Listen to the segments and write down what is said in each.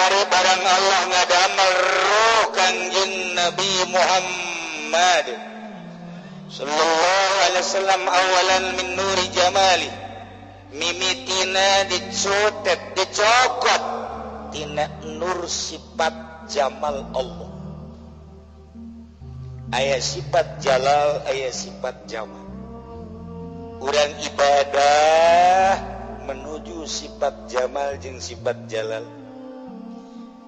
hari barang Allah ngadamel roh Kangjeng Nabi Muhammad sallallahu alaihi wasallam awalan min nuri jamali mimitina dicotet dicokot tina nur sifat jamal Allah. Aya sifat jalal, aya sifat jamal. Urang ibadah menuju sifat jamal jeung sifat jalal.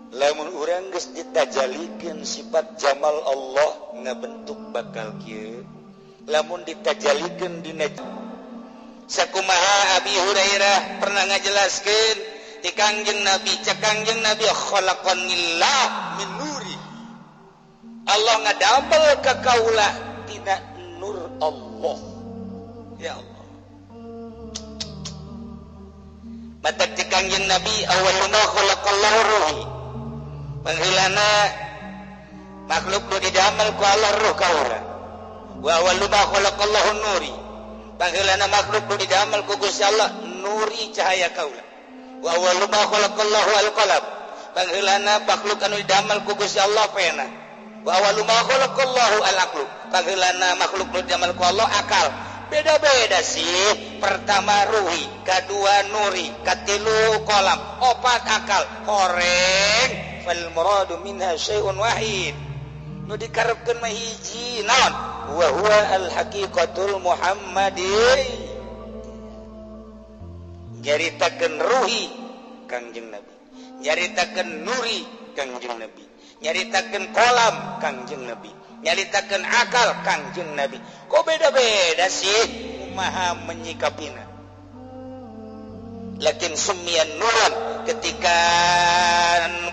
Lamun urang geus ditajalikeun sifat jamal Allah ngabentuk bakal kieu. Lamun ditajalikeun dina sakumaha Abi Hurairah pernah ngajelaskeun ti Kangjeng Nabi, cak Kangjeng Nabi khalaqanillah min nuri. Allah ngadamel ka kaula tina nur Allah. Ya Allah. Mata ti Kangjeng Nabi awaluna khalaqallahu ruhi. Pangheulana makhluk nu didamel ku Allah ruh kaula. Wa awaluna khalaqallahu nuri. Pangheulana makhluk nu didamel ku Gusti Allah nuri cahaya kaula. Wa awaluna khalaqallahu al-qalam. Pangheulana makhluk anu didamel ku Gusti Allah pena. Wa awaluma khalaqallahu al-aqlu. Pangheulana makhluk nu didamel ku Allah akal. Beda-beda sih. Pertama ruhi, kedua nuri, katilu qalam, opat akal, horeng fal muradu minha syai'un wahid. Nu dikarepkeun mah hiji naon? Wa huwa al-haqiqatul muhammadiyah. Nyaritakeun ruhi Kangjeng Nabi, nyaritakeun nuri Kangjeng Nabi, nyaritakeun kolam Kangjeng Nabi, nyaritakeun akal Kangjeng Nabi. Kok beda-beda sih kumaha menyikapina? Lakin summiyan nuran ketika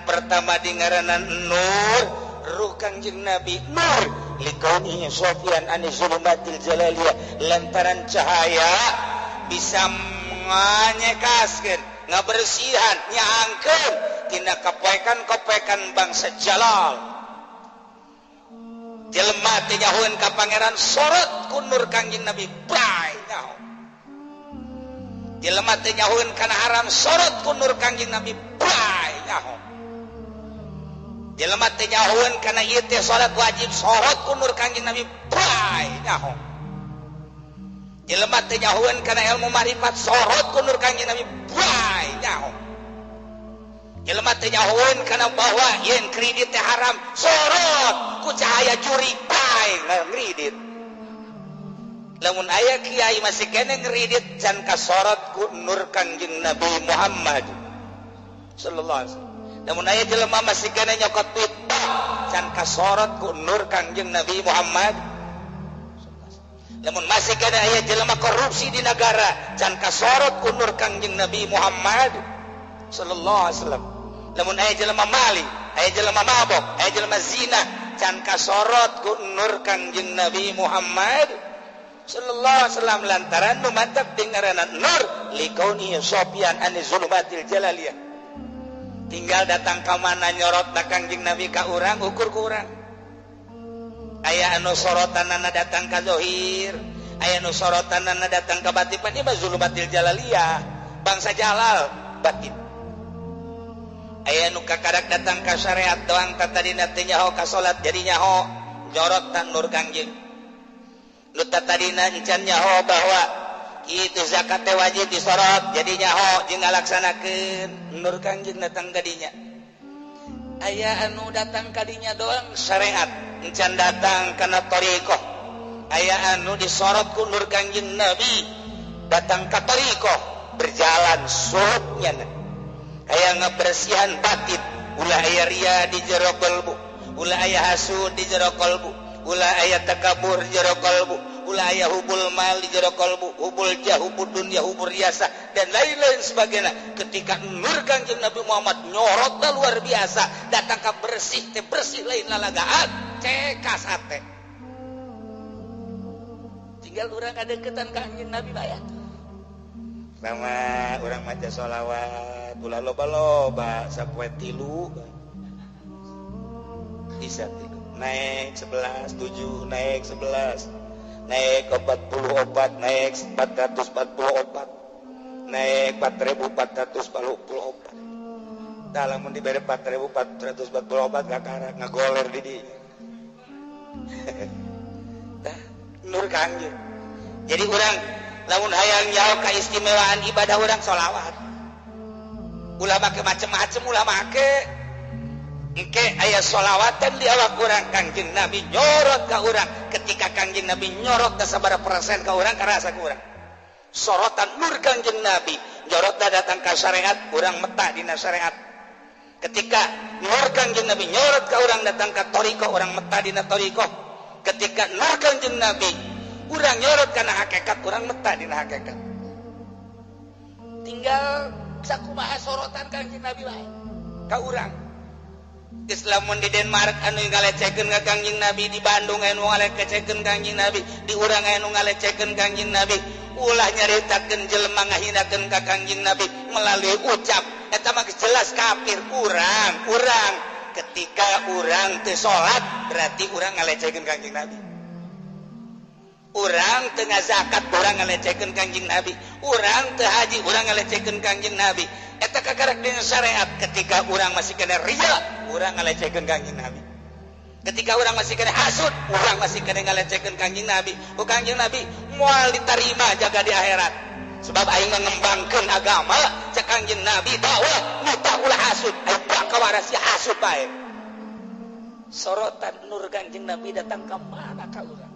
pertama dingaranan nur ruh Kangjeng Nabi nur likaunihi sofian an zulumatil jalaliyah lantaran cahaya bisa nganyekaskeun ngabersihan nyaangkeun tina kapoekan-kapoekan bangsa jalal. Jelema teh nyahoeun ka pangeran sorot ku nur Kangjeng Nabi bae nyaho. Jelema teh nyahoeun kana haram sorot ku nur Kangjeng Nabi bae nyaho. Jelema teh nyahoeun kana ieu teh salat wajib sorot ku nur Kangjeng Nabi bae nyaho. Jelema teh nyahoeun kana ilmu marifat sorot ku nur Kangjeng Nabi bae nyaho. Jelema teh nyahoeun kana bahwa yen kredit teh haram sorot ku cahaya juri bae ngridit. Lamun aya kiai masih kene ngridit can kasorot ku nur Kangjeng Nabi Muhammad sallallahu alaihi wasallam. Lamun aya jelema masih kene nyokot duit can kasorot ku nur Kangjeng Nabi Muhammad. Lamun masih kene aya jelema korupsi di negara can kasorot ku nur Kangjeng Nabi Muhammad sallallahu alaihi wasallam. Lamun aya jelema maling, aya jelema mabok, aya jelema zina can kasorot ku nur Kangjeng Nabi Muhammad sallallahu alaihi wasallam lantaran nu mantap dingaranan nur likaunihi sofian an zulumatil jalaliyah. Tinggal datang ka mana nyorot Kangjeng Nabi ka urang ukur ku urang. Aya anu sorotanana datang ka zahir, aya anu sorotanana datang ka batin, ieu mah zulumatil jalaliyah, bangsa jalal batin. Aya nu kakarak datang ka syariat doang tatadina teh nyaho ka salat jadi nyaho jorot tan nur Kangjeng. Nu tatadina encan nyaho bahwa kitu zakat teh wajib disorot jadi nyaho jeung ngalaksanakeun nur Kangjeng datang ka dinya. Aya anu datang ka dinya doang syariat encan datang kana thariqah. Aya anu disorot ku nur Kangjeng Nabi datang ka thariqah berjalan surutnya. Aya ngabersihan batin, ulah aya ria di jero qalbu, ulah aya hasud di jero qalbu, ulah aya takabur di jero qalbu, ulah aya hubul mal di jero qalbu, hubul jah, hubul dunya, hubul riasa dan lain-lain sebagainya. Ketika nur Kangjeng Nabi Muhammad nyorot luar biasa, datang ka bersih teh bersih lain lalagaan, cekas ate. Tinggal urang ngadeukeutan Kangjeng Nabi bae. Sama orang maca sholawat ulah loba-loba sapoe 3 bisa 3 naik 11 7 naik 11 naik 44 naik 444 naik 4444 dalam diberi 4.444 kakara ngagoler di dieu. Nur Kangjeng. Jadi urang lamun hayang nyaho kaistimewaan ibadah urang sholawat. Ulah make macem-macem ulah make. Engke aya sholawatan di awak urang Kangjeng Nabi nyorot ka urang. Ketika Kangjeng Nabi nyorot ka sabaraha persen ka urang karasa ka urang. Sorotan nur Kangjeng Nabi nyorot datang ka syariat urang meta dina syariat. Ketika nur Kangjeng Nabi nyorot ka urang datang ka thariqah urang meta dina thariqah. Ketika nur Kangjeng Nabi urang nyorot kana hakikat urang meta dina hakikat. Tinggal sakumaha sorotan Kangjeng Nabi wae ka urang. Islamun di Denmark anu ngalecehkeun ka Kangjeng Nabi, di Bandung anu ngalecehkeun Kangjeng Nabi, di urang anu ngalecehkeun Kangjeng Nabi, ulah nyaritakeun jelema ngahinakeun ka Kangjeng Nabi melalui ucap eta mah jelas kafir. Urang ketika urang teu salat berarti urang ngalecehkeun Kangjeng Nabi. Urang teu ngazakat urang ngalecehkeun Kangjeng Nabi. Urang teu haji urang ngalecehkeun Kangjeng Nabi. Eta kakarak dina syariat. Ketika urang masih kena riya, urang ngalecehkeun Kangjeng Nabi. Ketika urang masih kena hasud, urang masih kena ngalecehkeun Kangjeng Nabi. Ku Kangjeng Nabi moal ditarima jaga di akhirat. Sebab aing ngembangkeun agama, cek Kangjeng Nabi dakwah nuta ulah hasud, aya kawarasi hasud bae. Sorotan nur Kangjeng Nabi datang ka mana ka urang?